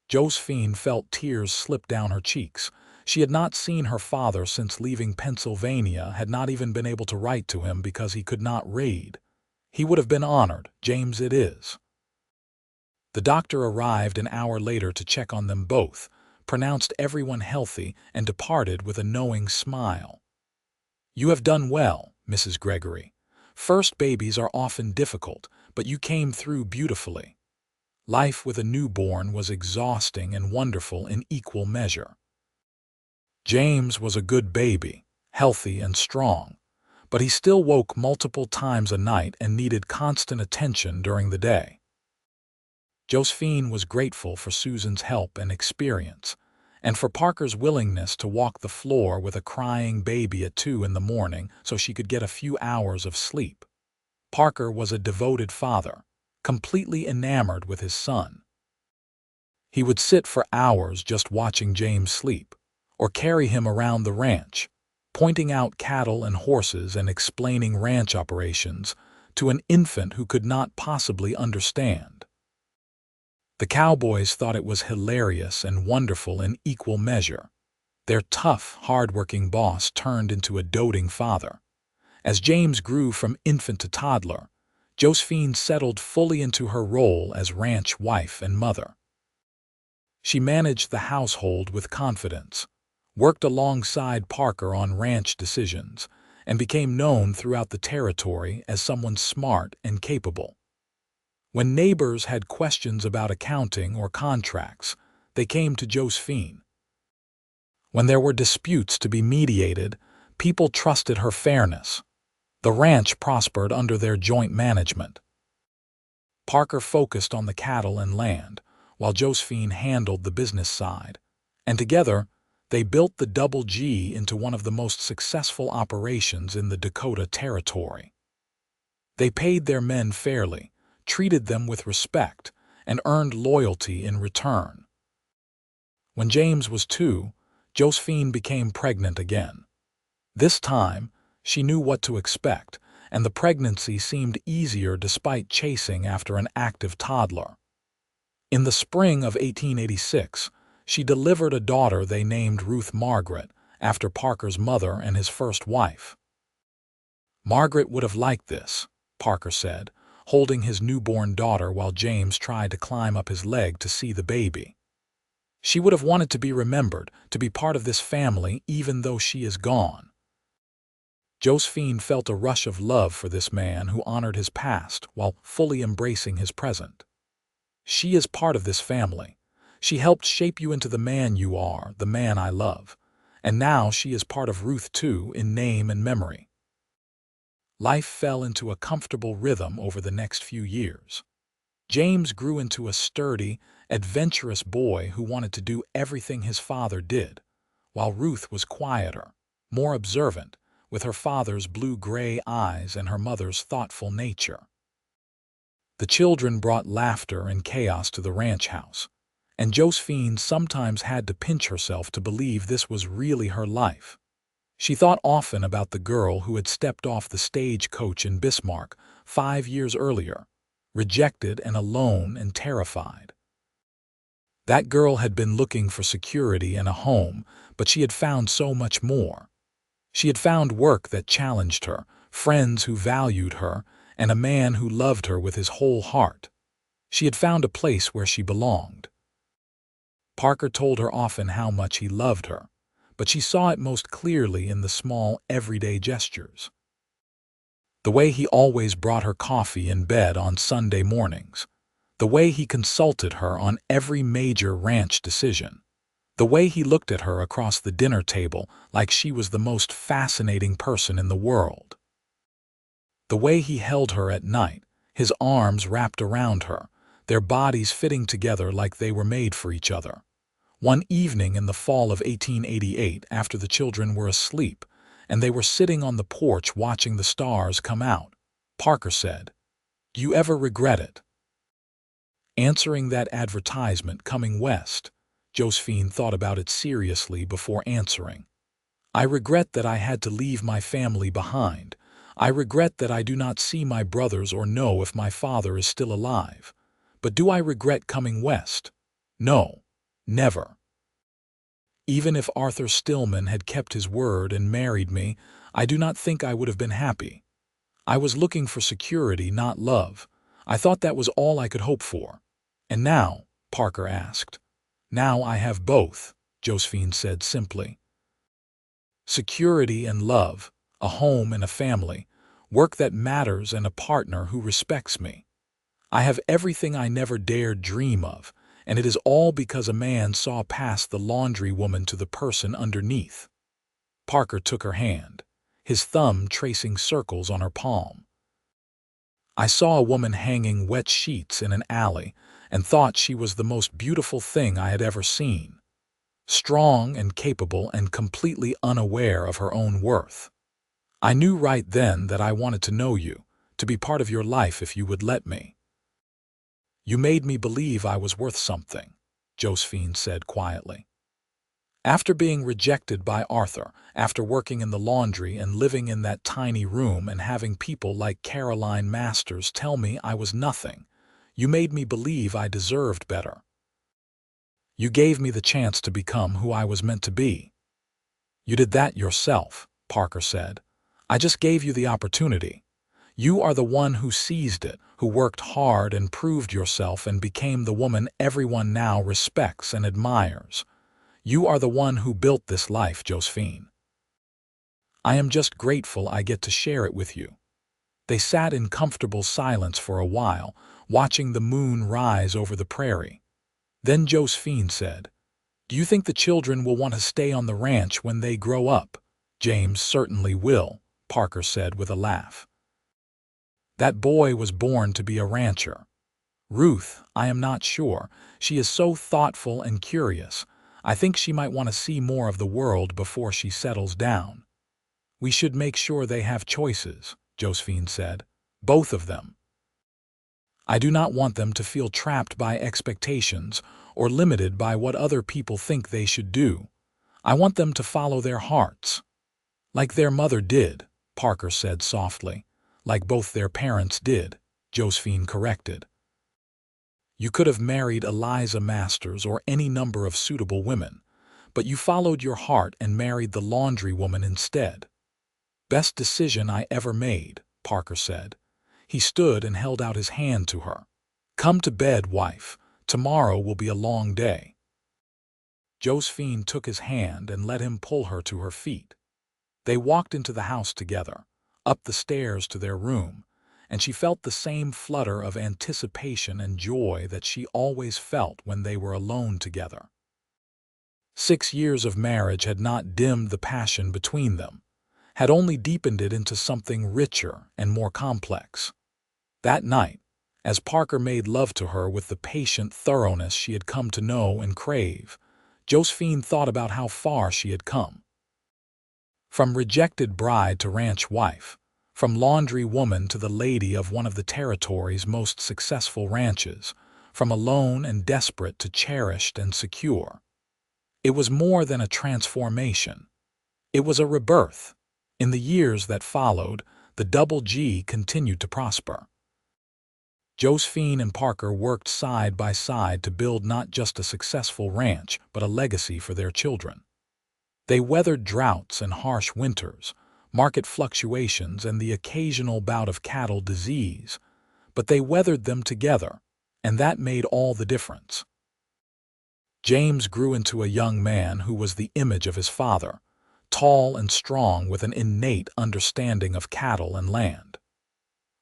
[SPEAKER 1] Josephine felt tears slip down her cheeks. She had not seen her father since leaving Pennsylvania, had not even been able to write to him because he could not read. He would have been honored. "James it is." The doctor arrived an hour later to check on them both, pronounced everyone healthy, and departed with a knowing smile. "You have done well, Mrs. Gregory. First babies are often difficult, but you came through beautifully." Life with a newborn was exhausting and wonderful in equal measure. James was a good baby, healthy and strong, but he still woke multiple times a night and needed constant attention during the day. Josephine was grateful for Susan's help and experience, and for Parker's willingness to walk the floor with a crying baby at 2 in the morning so she could get a few hours of sleep. Parker was a devoted father, completely enamored with his son. He would sit for hours just watching James sleep, or carry him around the ranch, pointing out cattle and horses and explaining ranch operations to an infant who could not possibly understand. The cowboys thought it was hilarious and wonderful in equal measure. Their tough, hard-working boss turned into a doting father. As James grew from infant to toddler, Josephine settled fully into her role as ranch wife and mother. She managed the household with confidence, worked alongside Parker on ranch decisions, and became known throughout the territory as someone smart and capable. When neighbors had questions about accounting or contracts, they came to Josephine. When there were disputes to be mediated, people trusted her fairness. The ranch prospered under their joint management. Parker focused on the cattle and land, while Josephine handled the business side, and together They built the Double G into one of the most successful operations in the Dakota Territory. They paid their men fairly, treated them with respect, and earned loyalty in return. When James was 2, Josephine became pregnant again. This time, she knew what to expect, and the pregnancy seemed easier despite chasing after an active toddler. In the spring of 1886, she delivered a daughter they named Ruth Margaret, after Parker's mother and his first wife. Margaret would have liked this, Parker said, holding his newborn daughter while James tried to climb up his leg to see the baby. She would have wanted to be remembered, to be part of this family even though she is gone. Josephine felt a rush of love for this man who honored his past while fully embracing his present. She is part of this family. She helped shape you into the man you are, the man I love. And now she is part of Ruth too, in name and memory. Life fell into a comfortable rhythm over the next few years. James grew into a sturdy, adventurous boy who wanted to do everything his father did, while Ruth was quieter, more observant, with her father's blue-gray eyes and her mother's thoughtful nature. The children brought laughter and chaos to the ranch house, and Josephine sometimes had to pinch herself to believe this was really her life. She thought often about the girl who had stepped off the stagecoach in Bismarck 5 years earlier, rejected and alone and terrified. That girl had been looking for security and a home, but she had found so much more. She had found work that challenged her, friends who valued her, and a man who loved her with his whole heart. She had found a place where she belonged. Parker told her often how much he loved her, but she saw it most clearly in the small, everyday gestures. The way he always brought her coffee in bed on Sunday mornings, the way he consulted her on every major ranch decision, the way he looked at her across the dinner table like she was the most fascinating person in the world. The way he held her at night, his arms wrapped around her, their bodies fitting together like they were made for each other. One evening in the fall of 1888, after the children were asleep, and they were sitting on the porch watching the stars come out, Parker said, "Do you ever regret it?" Answering that advertisement coming west, Josephine thought about it seriously before answering. "I regret that I had to leave my family behind. I regret that I do not see my brothers or know if my father is still alive. But do I regret coming west? No, never. Even if Arthur Stillman had kept his word and married me, I do not think I would have been happy. I was looking for security, not love. I thought that was all I could hope for. And now?" Parker asked. "Now I have both," Josephine said simply. "Security and love, a home and a family, work that matters and a partner who respects me. I have everything I never dared dream of, and it is all because a man saw past the laundry woman to the person underneath." Parker took her hand, his thumb tracing circles on her palm. "I saw a woman hanging wet sheets in an alley and thought she was the most beautiful thing I had ever seen. Strong and capable and completely unaware of her own worth. I knew right then that I wanted to know you, to be part of your life if you would let me." "You made me believe I was worth something," Josephine said quietly. "After being rejected by Arthur, after working in the laundry and living in that tiny room and having people like Caroline Masters tell me I was nothing, you made me believe I deserved better. You gave me the chance to become who I was meant to be." "You did that yourself," Parker said. "I just gave you the opportunity. You are the one who seized it, who worked hard and proved yourself and became the woman everyone now respects and admires. You are the one who built this life, Josephine. I am just grateful I get to share it with you." They sat in comfortable silence for a while, watching the moon rise over the prairie. Then Josephine said, "Do you think the children will want to stay on the ranch when they grow up?" "James certainly will," Parker said with a laugh. "That boy was born to be a rancher. Ruth, I am not sure. She is so thoughtful and curious. I think she might want to see more of the world before she settles down. We should make sure they have choices, Josephine said. Both of them. I do not want them to feel trapped by expectations or limited by what other people think they should do. I want them to follow their hearts. Like their mother did, Parker said softly. Like both their parents did, Josephine corrected. You could have married Eliza Masters or any number of suitable women, but you followed your heart and married the laundry woman instead. Best decision I ever made, Parker said. He stood and held out his hand to her. Come to bed, wife. Tomorrow will be a long day. Josephine took his hand and let him pull her to her feet. They walked into the house together, up the stairs to their room, and she felt the same flutter of anticipation and joy that she always felt when they were alone together. 6 years of marriage had not dimmed the passion between them, had only deepened it into something richer and more complex. That night, as Parker made love to her with the patient thoroughness she had come to know and crave, Josephine thought about how far she had come. From rejected bride to ranch wife, from laundry woman to the lady of one of the territory's most successful ranches, from alone and desperate to cherished and secure. It was more than a transformation. It was a rebirth. In the years that followed, the Double G continued to prosper. Josephine and Parker worked side by side to build not just a successful ranch, but a legacy for their children. They weathered droughts and harsh winters, market fluctuations and the occasional bout of cattle disease, but they weathered them together, and that made all the difference. James grew into a young man who was the image of his father, tall and strong with an innate understanding of cattle and land.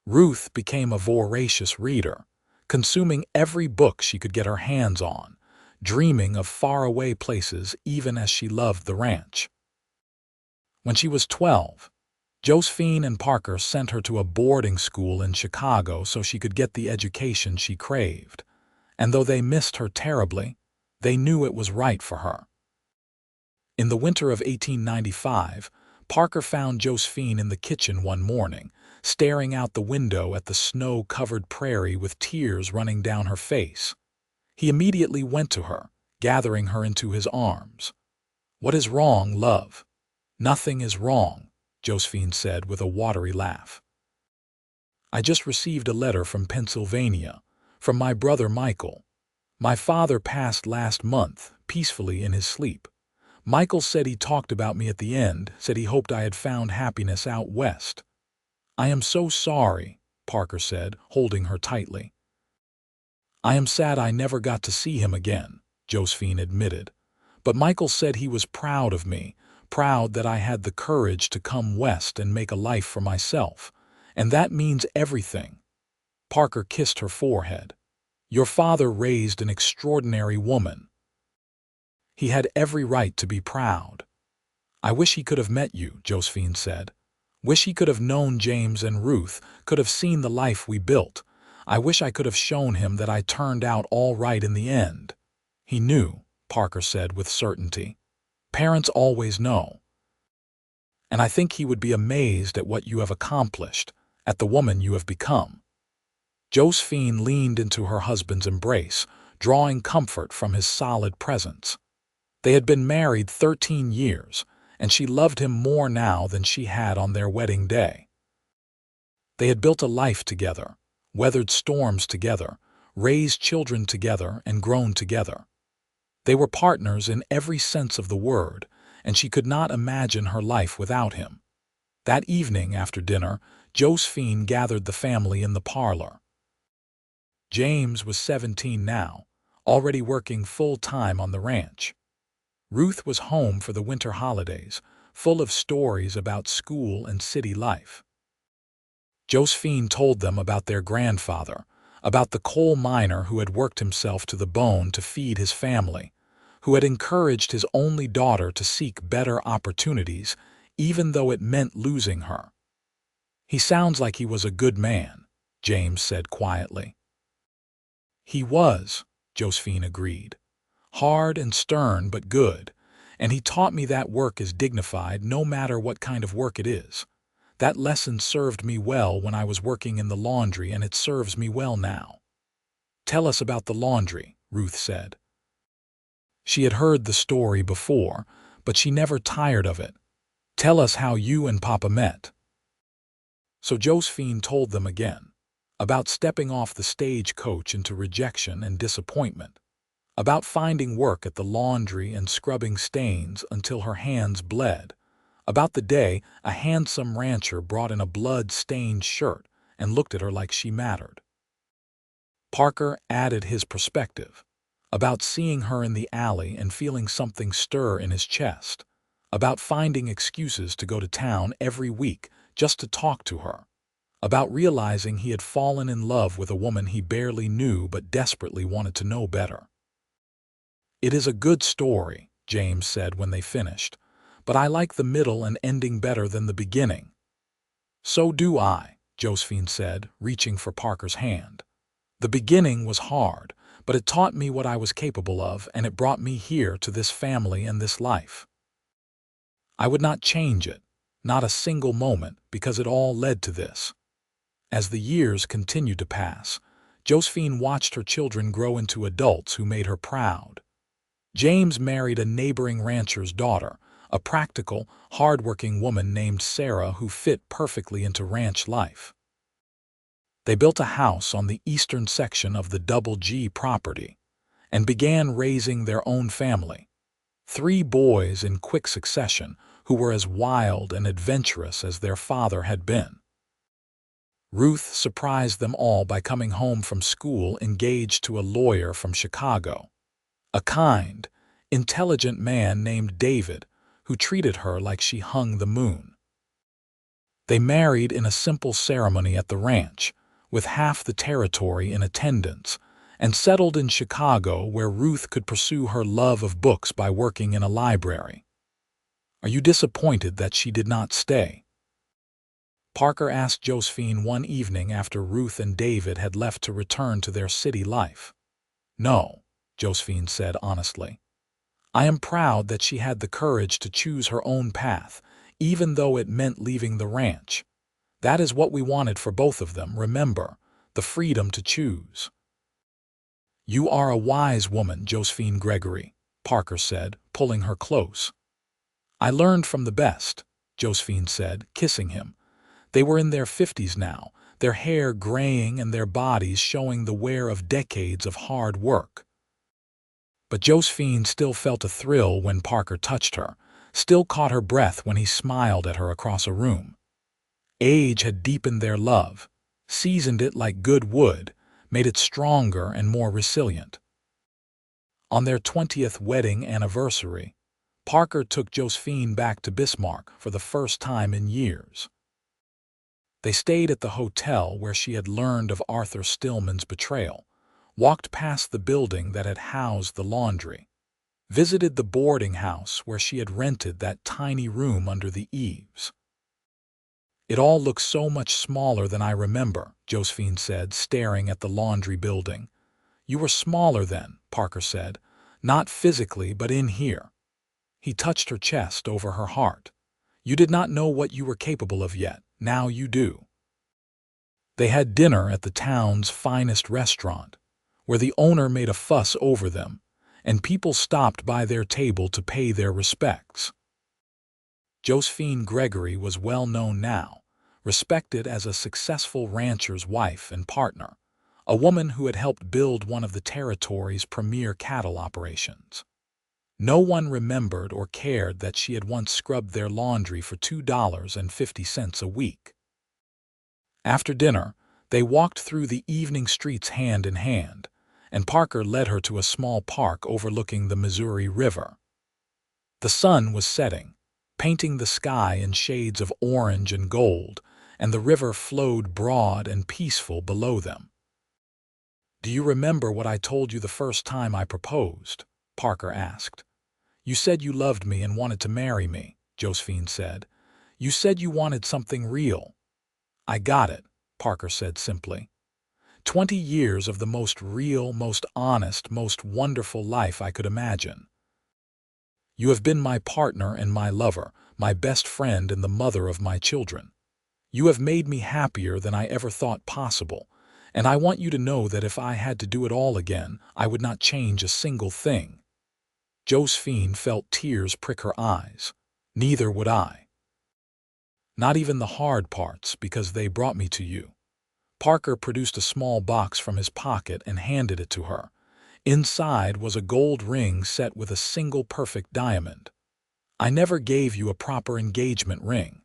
[SPEAKER 1] Ruth became a voracious reader, consuming every book she could get her hands on, dreaming of faraway places even as she loved the ranch. When she was 12, Josephine and Parker sent her to a boarding school in Chicago so she could get the education she craved, and though they missed her terribly, they knew it was right for her. In the winter of 1895, Parker found Josephine in the kitchen one morning, staring out the window at the snow-covered prairie with tears running down her face. He immediately went to her, gathering her into his arms. "What is wrong, love?" "Nothing is wrong," Josephine said with a watery laugh. "I just received a letter from Pennsylvania, from my brother Michael. My father passed last month, peacefully in his sleep. Michael said he talked about me at the end, said he hoped I had found happiness out west." "I am so sorry," Parker said, holding her tightly. "I am sad I never got to see him again," Josephine admitted. "But Michael said he was proud of me, proud that I had the courage to come west and make a life for myself. And that means everything." Parker kissed her forehead. "Your father raised an extraordinary woman. He had every right to be proud." "I wish he could have met you," Josephine said. "Wish he could have known James and Ruth, could have seen the life we built. I wish I could have shown him that I turned out all right in the end." "He knew," Parker said with certainty. "Parents always know. And I think he would be amazed at what you have accomplished, at the woman you have become." Josephine leaned into her husband's embrace, drawing comfort from his solid presence. They had been married 13 years, and she loved him more now than she had on their wedding day. They had built a life together, weathered storms together, raised children together, and grown together. They were partners in every sense of the word, and she could not imagine her life without him. That evening after dinner, Josephine gathered the family in the parlor. James was 17 now, already working full-time on the ranch. Ruth was home for the winter holidays, full of stories about school and city life. Josephine told them about their grandfather, about the coal miner who had worked himself to the bone to feed his family, who had encouraged his only daughter to seek better opportunities, even though it meant losing her. "He sounds like he was a good man," James said quietly. "He was," Josephine agreed. hard and stern but good, and he taught me that work is dignified no matter what kind of work it is. That lesson served me well when I was working in the laundry, and it serves me well now." "Tell us about the laundry," Ruth said. She had heard the story before, but she never tired of it. "Tell us how you and Papa met." So Josephine told them again, about stepping off the stagecoach into rejection and disappointment, about finding work at the laundry and scrubbing stains until her hands bled, about the day a handsome rancher brought in a blood-stained shirt and looked at her like she mattered. Parker added his perspective, about seeing her in the alley and feeling something stir in his chest, about finding excuses to go to town every week just to talk to her, about realizing he had fallen in love with a woman he barely knew but desperately wanted to know better. "It is a good story," James said when they finished, "but I like the middle and ending better than the beginning." "So do I," Josephine said, reaching for Parker's hand. "The beginning was hard, but it taught me what I was capable of, and it brought me here to this family and this life. I would not change it, not a single moment, because it all led to this." As the years continued to pass, Josephine watched her children grow into adults who made her proud. James married a neighboring rancher's daughter, a practical, hard-working woman named Sarah who fit perfectly into ranch life. They built a house on the eastern section of the Double G property and began raising their own family, 3 boys in quick succession who were as wild and adventurous as their father had been. Ruth surprised them all by coming home from school engaged to a lawyer from Chicago, a kind, intelligent man named David who treated her like she hung the moon. They married in a simple ceremony at the ranch, with half the territory in attendance, and settled in Chicago where Ruth could pursue her love of books by working in a library. "Are you disappointed that she did not stay?" Parker asked Josephine one evening after Ruth and David had left to return to their city life. "No," Josephine said honestly. "I am proud that she had the courage to choose her own path, even though it meant leaving the ranch. That is what we wanted for both of them, remember, the freedom to choose." "You are a wise woman, Josephine Gregory," Parker said, pulling her close. "I learned from the best," Josephine said, kissing him. They were in their 50s now, their hair graying and their bodies showing the wear of decades of hard work. But Josephine still felt a thrill when Parker touched her, still caught her breath when he smiled at her across a room. Age had deepened their love, seasoned it like good wood, made it stronger and more resilient. On their 20th wedding anniversary, Parker took Josephine back to Bismarck for the first time in years. They stayed at the hotel where she had learned of Arthur Stillman's betrayal, walked past the building that had housed the laundry, visited the boarding house where she had rented that tiny room under the eaves. "It all looks so much smaller than I remember," Josephine said, staring at the laundry building. "You were smaller then," Parker said, "not physically but in here." He touched her chest over her heart. "You did not know what you were capable of yet. Now you do." They had dinner at the town's finest restaurant, where the owner made a fuss over them, and people stopped by their table to pay their respects. Josephine Gregory was well known now, respected as a successful rancher's wife and partner, a woman who had helped build one of the territory's premier cattle operations. No one remembered or cared that she had once scrubbed their laundry for $2.50 a week. After dinner, they walked through the evening streets hand in hand, and Parker led her to a small park overlooking the Missouri River. The sun was setting, painting the sky in shades of orange and gold, and the river flowed broad and peaceful below them. "Do you remember what I told you the first time I proposed?" Parker asked. "You said you loved me and wanted to marry me," Josephine said. "You said you wanted something real." "I got it," Parker said simply. 20 years of the most real, most honest, most wonderful life I could imagine. You have been my partner and my lover, my best friend and the mother of my children. You have made me happier than I ever thought possible, and I want you to know that if I had to do it all again, I would not change a single thing. Josephine felt tears prick her eyes. Neither would I. Not even the hard parts, because they brought me to you. Parker produced a small box from his pocket and handed it to her. Inside was a gold ring set with a single perfect diamond. I never gave you a proper engagement ring.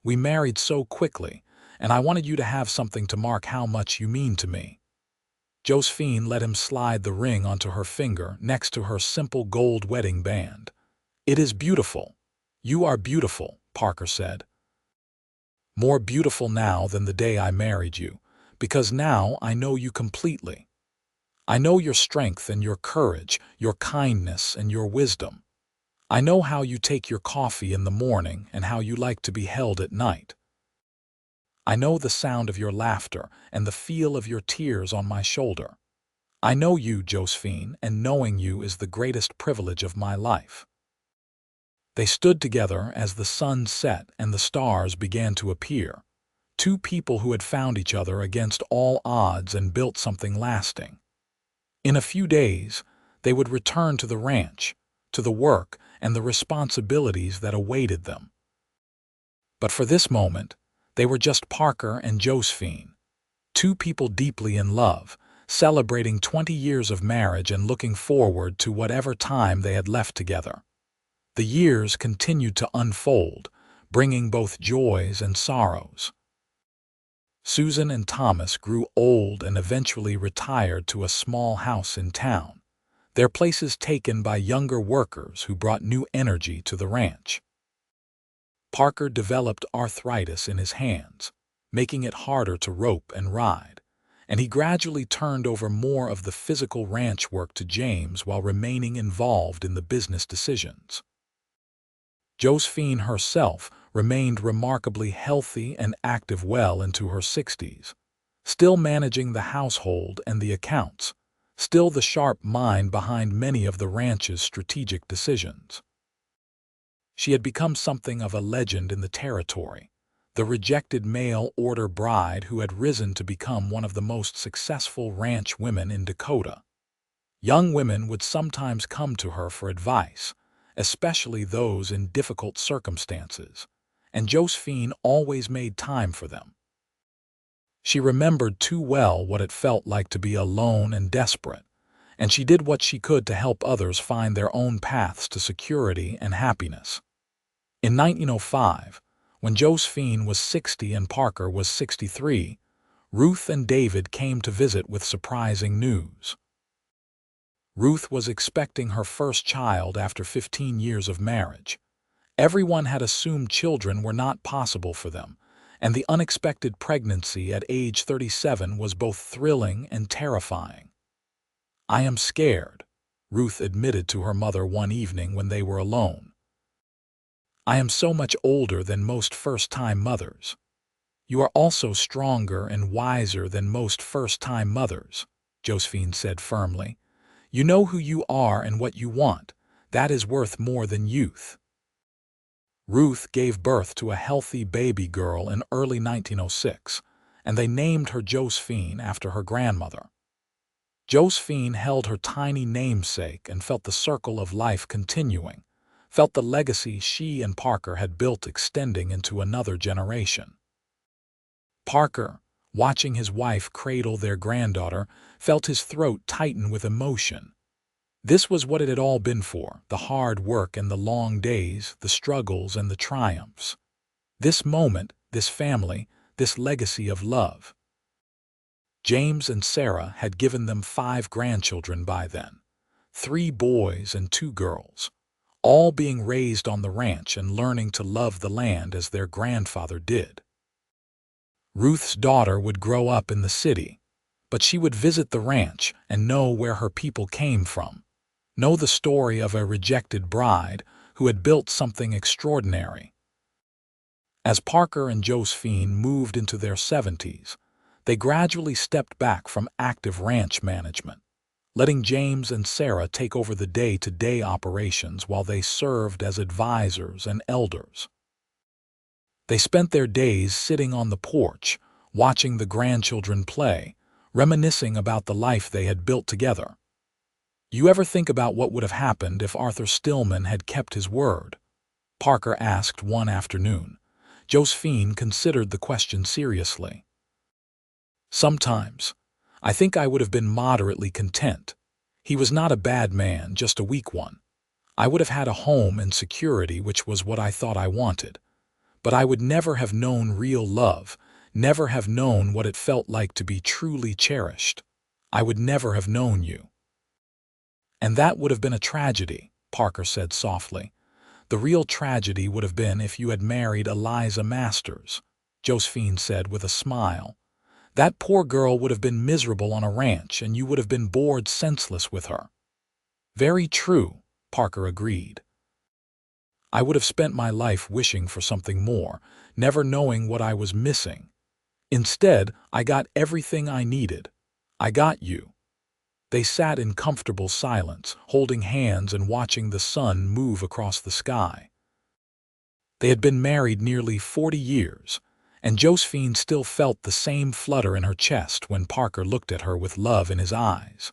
[SPEAKER 1] We married so quickly, and I wanted you to have something to mark how much you mean to me. Josephine let him slide the ring onto her finger next to her simple gold wedding band. It is beautiful. You are beautiful, Parker said. More beautiful now than the day I married you, because now I know you completely. I know your strength and your courage, your kindness and your wisdom. I know how you take your coffee in the morning and how you like to be held at night. I know the sound of your laughter and the feel of your tears on my shoulder. I know you, Josephine, and knowing you is the greatest privilege of my life. They stood together as the sun set and the stars began to appear. Two people who had found each other against all odds and built something lasting. In a few days, they would return to the ranch, to the work and the responsibilities that awaited them. But for this moment, they were just Parker and Josephine, two people deeply in love, celebrating 20 years of marriage and looking forward to whatever time they had left together. The years continued to unfold, bringing both joys and sorrows. Susan and Thomas grew old and eventually retired to a small house in town, their places taken by younger workers who brought new energy to the ranch. Parker developed arthritis in his hands, making it harder to rope and ride, and he gradually turned over more of the physical ranch work to James while remaining involved in the business decisions. Josephine herself remained remarkably healthy and active well into her 60s, still managing the household and the accounts, still the sharp mind behind many of the ranch's strategic decisions. She had become something of a legend in the territory, the rejected mail-order bride who had risen to become one of the most successful ranch women in Dakota. Young women would sometimes come to her for advice, especially those in difficult circumstances, and Josephine always made time for them. She remembered too well what it felt like to be alone and desperate, and she did what she could to help others find their own paths to security and happiness. In 1905, when Josephine was 60 and Parker was 63, Ruth and David came to visit with surprising news. Ruth was expecting her first child after 15 years of marriage. Everyone had assumed children were not possible for them, and the unexpected pregnancy at age 37 was both thrilling and terrifying. "I am scared," Ruth admitted to her mother one evening when they were alone. "I am so much older than most first-time mothers." "You are also stronger and wiser than most first-time mothers," Josephine said firmly. "You know who you are and what you want. That is worth more than youth." Ruth gave birth to a healthy baby girl in early 1906, and they named her Josephine after her grandmother. Josephine held her tiny namesake and felt the circle of life continuing, felt the legacy she and Parker had built extending into another generation. Parker, watching his wife cradle their granddaughter, felt his throat tighten with emotion. This was what it had all been for, the hard work and the long days, the struggles and the triumphs. This moment, this family, this legacy of love. James and Sarah had given them 5 grandchildren by then, 3 boys and 2 girls, all being raised on the ranch and learning to love the land as their grandfather did. Ruth's daughter would grow up in the city, but she would visit the ranch and know where her people came from, know the story of a rejected bride who had built something extraordinary. As Parker and Josephine moved into their 70s, They gradually stepped back from active ranch management, letting James and Sarah take over the day-to-day operations while they served as advisors and elders. They spent their days sitting on the porch, watching the grandchildren play, reminiscing about the life they had built together. "You ever think about what would have happened if Arthur Stillman had kept his word?" Parker asked one afternoon. Josephine considered the question seriously. "Sometimes. I think I would have been moderately content. He was not a bad man, just a weak one. I would have had a home and security, which was what I thought I wanted. But I would never have known real love, never have known what it felt like to be truly cherished. I would never have known you." "And that would have been a tragedy," Parker said softly. "The real tragedy would have been if you had married Eliza Masters," Josephine said with a smile. "That poor girl would have been miserable on a ranch, and you would have been bored senseless with her." "Very true," Parker agreed. "I would have spent my life wishing for something more, never knowing what I was missing. Instead, I got everything I needed. I got you." They sat in comfortable silence, holding hands and watching the sun move across the sky. They had been married nearly 40 years, and Josephine still felt the same flutter in her chest when Parker looked at her with love in his eyes.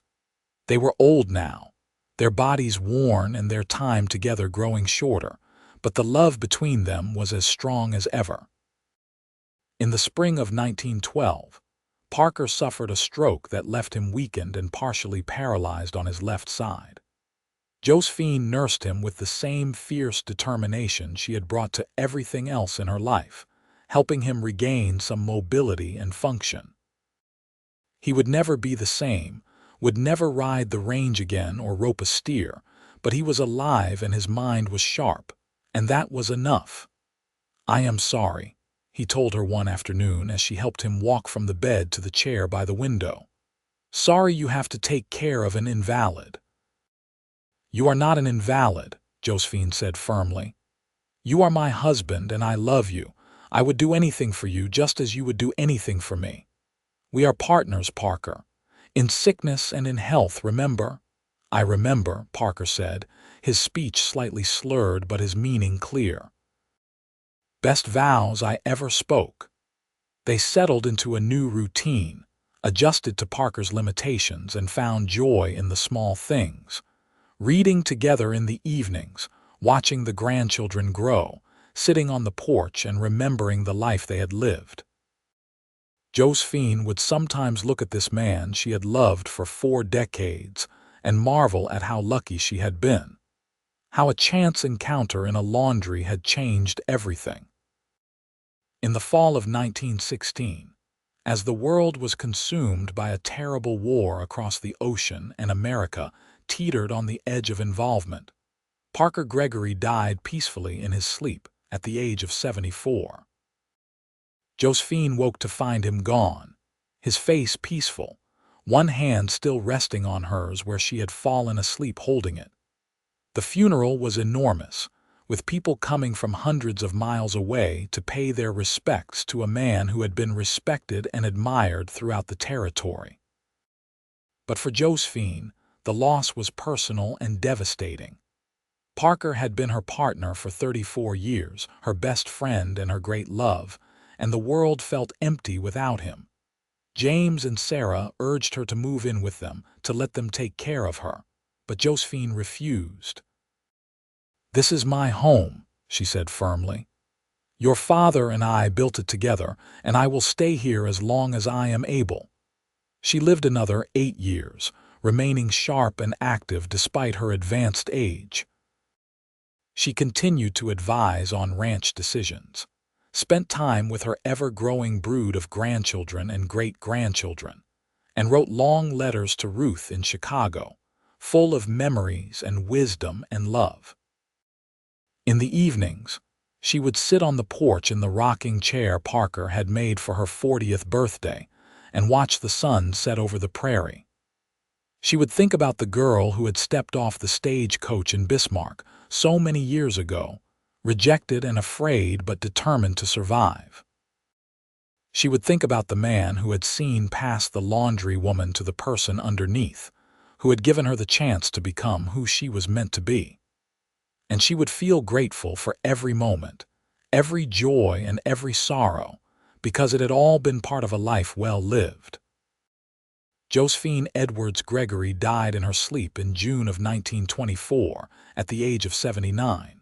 [SPEAKER 1] They were old now, their bodies worn and their time together growing shorter, but the love between them was as strong as ever. In the spring of 1912, Parker suffered a stroke that left him weakened and partially paralyzed on his left side. Josephine nursed him with the same fierce determination she had brought to everything else in her life, helping him regain some mobility and function. He would never be the same, would never ride the range again or rope a steer, but he was alive and his mind was sharp, and that was enough. "I am sorry," he told her one afternoon as she helped him walk from the bed to the chair by the window. "Sorry you have to take care of an invalid." "You are not an invalid," Josephine said firmly. "You are my husband and I love you. I would do anything for you just as you would do anything for me. We are partners, Parker. In sickness and in health, remember?" "I remember," Parker said, his speech slightly slurred but his meaning clear. "Best vows I ever spoke." They settled into a new routine, adjusted to Parker's limitations and found joy in the small things. Reading together in the evenings, watching the grandchildren grow, sitting on the porch and remembering the life they had lived. Josephine would sometimes look at this man she had loved for 4 decades and marvel at how lucky she had been. How a chance encounter in a laundry had changed everything. In the fall of 1916, as the world was consumed by a terrible war across the ocean and America teetered on the edge of involvement, Parker Gregory died peacefully in his sleep at the age of 74. Josephine woke to find him gone, his face peaceful, one hand still resting on hers where she had fallen asleep holding it. The funeral was enormous, with people coming from hundreds of miles away to pay their respects to a man who had been respected and admired throughout the territory. But for Josephine, the loss was personal and devastating. Parker had been her partner for 34 years, her best friend and her great love, and the world felt empty without him. James and Sarah urged her to move in with them, to let them take care of her, but Josephine refused. "This is my home," she said firmly. "Your father and I built it together, and I will stay here as long as I am able." She lived another 8 years, remaining sharp and active despite her advanced age. She continued to advise on ranch decisions, spent time with her ever-growing brood of grandchildren and great-grandchildren, and wrote long letters to Ruth in Chicago, full of memories and wisdom and love. In the evenings, she would sit on the porch in the rocking chair Parker had made for her 40th birthday and watch the sun set over the prairie. She would think about the girl who had stepped off the stagecoach in Bismarck so many years ago, rejected and afraid but determined to survive. She would think about the man who had seen past the laundry woman to the person underneath, who had given her the chance to become who she was meant to be. And she would feel grateful for every moment, every joy and every sorrow, because it had all been part of a life well lived. Josephine Edwards Gregory died in her sleep in June of 1924 at the age of 79.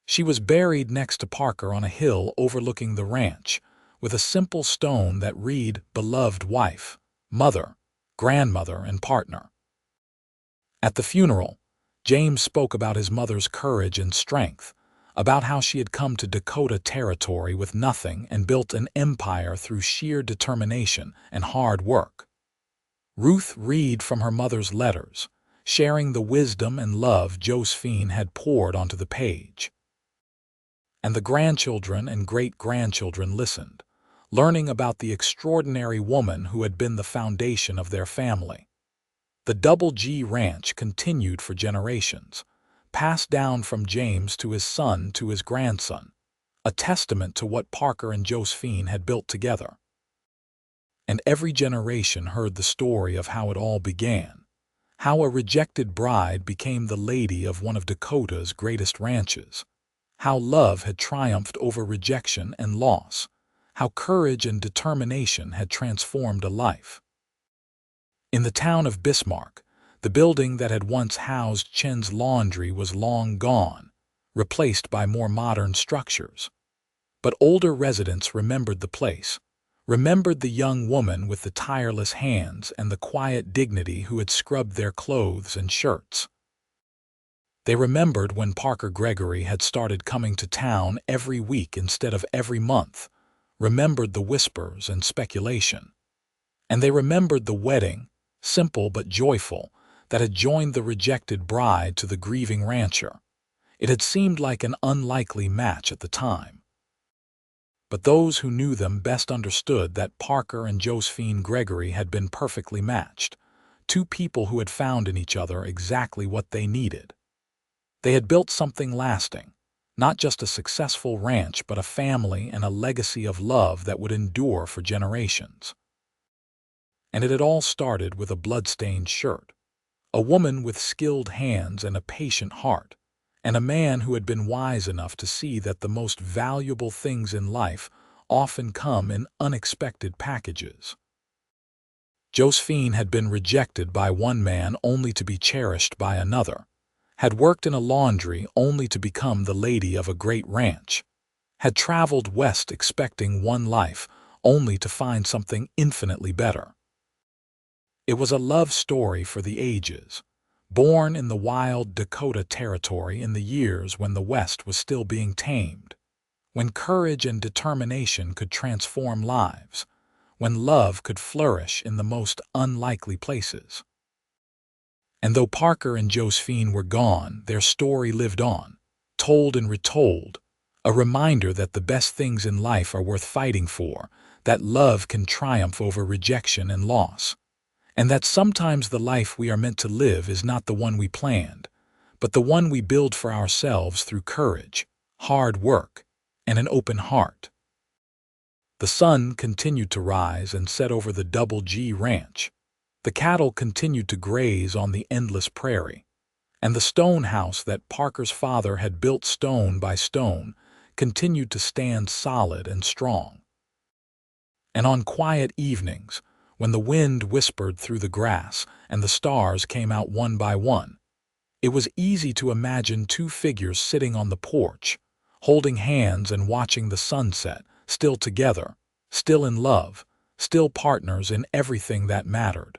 [SPEAKER 1] She was buried next to Parker on a hill overlooking the ranch, with a simple stone that read "Beloved Wife, Mother, Grandmother, and Partner." At the funeral, James spoke about his mother's courage and strength, about how she had come to Dakota Territory with nothing and built an empire through sheer determination and hard work. Ruth read from her mother's letters, sharing the wisdom and love Josephine had poured onto the page. And the grandchildren and great-grandchildren listened, learning about the extraordinary woman who had been the foundation of their family. The Double G Ranch continued for generations, passed down from James to his son to his grandson, a testament to what Parker and Josephine had built together. And every generation heard the story of how it all began, how a rejected bride became the lady of one of Dakota's greatest ranches, how love had triumphed over rejection and loss, how courage and determination had transformed a life. In the town of Bismarck, the building that had once housed Chen's laundry was long gone, replaced by more modern structures. But older residents remembered the place, remembered the young woman with the tireless hands and the quiet dignity who had scrubbed their clothes and shirts. They remembered when Parker Gregory had started coming to town every week instead of every month, remembered the whispers and speculation. And they remembered the wedding, simple but joyful, that had joined the rejected bride to the grieving rancher. It had seemed like an unlikely match at the time. But those who knew them best understood that Parker and Josephine Gregory had been perfectly matched, two people who had found in each other exactly what they needed. They had built something lasting, not just a successful ranch, but a family and a legacy of love that would endure for generations. And it had all started with a blood-stained shirt, a woman with skilled hands and a patient heart, and a man who had been wise enough to see that the most valuable things in life often come in unexpected packages. Josephine had been rejected by one man only to be cherished by another, had worked in a laundry only to become the lady of a great ranch, had traveled west expecting one life only to find something infinitely better. It was a love story for the ages, born in the wild Dakota Territory in the years when the West was still being tamed, when courage and determination could transform lives, when love could flourish in the most unlikely places. And though Parker and Josephine were gone, their story lived on, told and retold, a reminder that the best things in life are worth fighting for, that love can triumph over rejection and loss, and that sometimes the life we are meant to live is not the one we planned, but the one we build for ourselves through courage, hard work, and an open heart. The sun continued to rise and set over the Double G Ranch. The cattle continued to graze on the endless prairie, and the stone house that Parker's father had built stone by stone continued to stand solid and strong. And on quiet evenings, when the wind whispered through the grass and the stars came out one by one, it was easy to imagine two figures sitting on the porch, holding hands and watching the sunset, still together, still in love, still partners in everything that mattered.